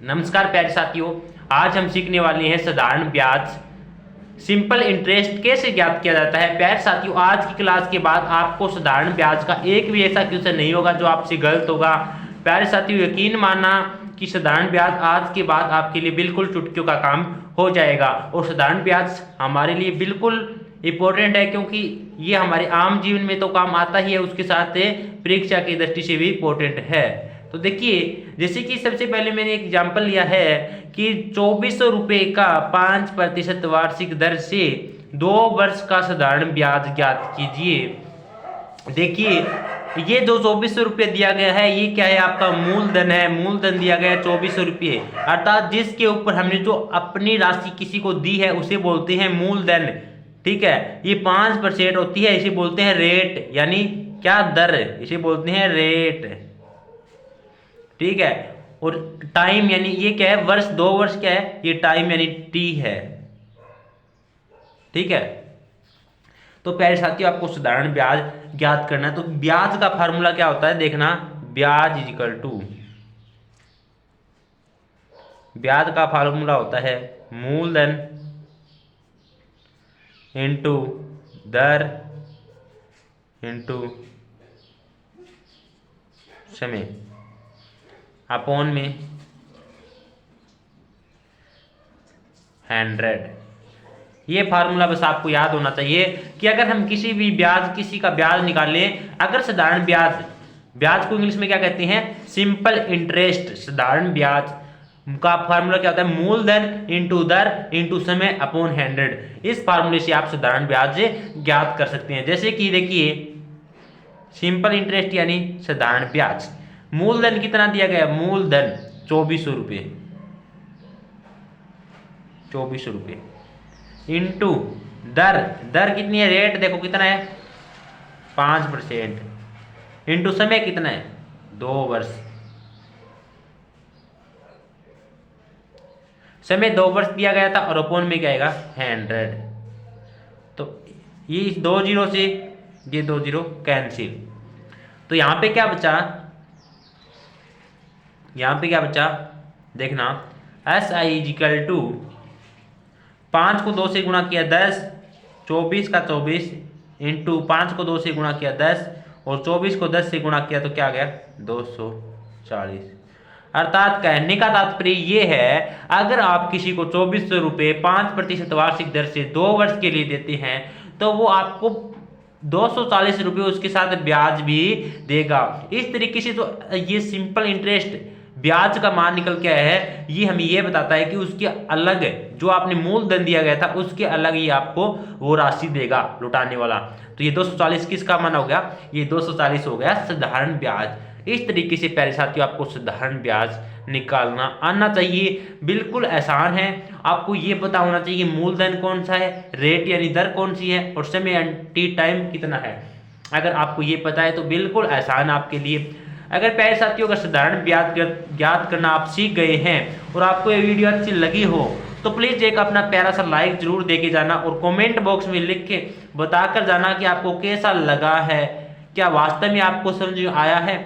नमस्कार प्यारे साथियों, आज हम सीखने वाले हैं साधारण ब्याज सिंपल इंटरेस्ट कैसे ज्ञात किया जाता है। प्यारे साथियों, आज की क्लास के बाद आपको साधारण ब्याज का एक भी ऐसा क्वेश्चन नहीं होगा जो आपसे गलत होगा। प्यारे साथियों, यकीन मानना कि साधारण ब्याज आज के बाद आपके लिए बिल्कुल चुटकियों का काम हो जाएगा। और साधारण ब्याज हमारे लिए बिल्कुल इंपॉर्टेंट है, क्योंकि ये हमारे आम जीवन में तो काम आता ही है, उसके साथ परीक्षा की दृष्टि से भी इंपॉर्टेंट है। तो देखिए, जैसे कि सबसे पहले मैंने एक एग्जाम्पल लिया है कि 2400 रुपये का 5% वार्षिक दर से 2 वर्ष का साधारण ब्याज ज्ञात कीजिए। देखिए, ये जो 2400 रुपये दिया गया है, ये क्या है, आपका मूलधन है। मूलधन दिया गया है 2400 रुपये, अर्थात जिसके ऊपर हमने जो अपनी राशि किसी को दी है उसे बोलते हैं मूलधन। ठीक है, ये 5% होती है, इसे बोलते हैं रेट, यानी क्या, दर, इसे बोलते हैं रेट। ठीक है, और टाइम यानी ये क्या है, वर्ष, 2 वर्ष क्या है, ये टाइम यानी टी है। ठीक है, तो प्यारे साथियों, आपको साधारण ब्याज ज्ञात करना है। तो ब्याज का फार्मूला क्या होता है, देखना, ब्याज इज इक्वल टू, ब्याज का फार्मूला होता है मूलधन इंटू दर इंटू समय अपॉन में 100। ये फार्मूला बस आपको याद होना चाहिए कि अगर हम किसी का ब्याज निकालें, अगर साधारण ब्याज को इंग्लिश में क्या कहते हैं, सिंपल इंटरेस्ट। साधारण ब्याज का फार्मूला क्या होता है, मूलधन इंटू दर इंटू समय अपॉन 100। इस फार्मूले से आप साधारण ब्याज ज्ञात कर सकते हैं। जैसे कि देखिए, सिंपल इंटरेस्ट यानी साधारण ब्याज, मूलधन कितना दिया गया, मूलधन 2400 रुपये, 2400 रुपये इंटू दर कितनी है, रेट देखो कितना है, 5%, इंटू समय कितना है, 2 वर्ष। समय 2 वर्ष दिया गया था, और अपॉन में क्या आएगा, 100। तो ये 2 जीरो से ये 2 जीरो कैंसिल, तो यहां पे क्या बचा, देखना, एस आई इजिकल टू 5 को 2 से गुणा किया 10, 24 का 24 इंटू 5 को 2 से गुणा किया 10, और 24 को 10 से गुणा किया तो क्या आ गया, 240। अर्थात कहने का तात्पर्य ये है, अगर आप किसी को 2400 रुपये 5% वार्षिक दर से 2 वर्ष के लिए देते हैं, तो वो आपको 240 रुपये उसके साथ ब्याज भी देगा। इस तरीके से तो ये सिंपल इंटरेस्ट ब्याज का मान निकल के आया है, ये हमें ये बताता है कि उसके अलग जो आपने मूलधन दिया गया था उसके अलग ही आपको वो राशि देगा लुटाने वाला। तो ये 240 किसका मान हो गया, ये 240 हो गया साधारण ब्याज। इस तरीके से प्यारे साथियों, आपको साधारण ब्याज निकालना आना चाहिए, बिल्कुल आसान है। आपको ये पता होना चाहिए मूलधन कौन सा है, रेट यानी दर कौन सी है, और समय यानी टाइम कितना है। अगर आपको ये पता है तो बिल्कुल आसान आपके लिए। अगर प्यारे साथियों, अगर साधारण ब्याज ज्ञात करना आप सीख गए हैं और आपको ये वीडियो अच्छी लगी हो, तो प्लीज़ एक अपना प्यारा सा लाइक जरूर देके जाना, और कमेंट बॉक्स में लिख के बताकर जाना कि आपको कैसा लगा है, क्या वास्तव में आपको समझ में आया है।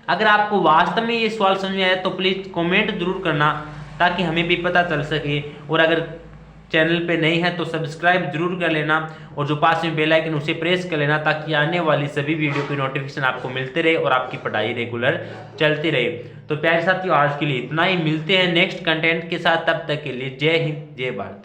अगर आपको वास्तव में ये सवाल समझ में आया तो प्लीज़ कमेंट जरूर करना, ताकि हमें भी पता चल सके। और अगर चैनल पे नहीं है तो सब्सक्राइब जरूर कर लेना, और जो पास में बेल आइकन उसे प्रेस कर लेना, ताकि आने वाली सभी वीडियो की नोटिफिकेशन आपको मिलते रहे और आपकी पढ़ाई रेगुलर चलती रहे। तो प्यारे साथियों, आज के लिए इतना ही, मिलते हैं नेक्स्ट कंटेंट के साथ, तब तक के लिए जय हिंद, जय भारत।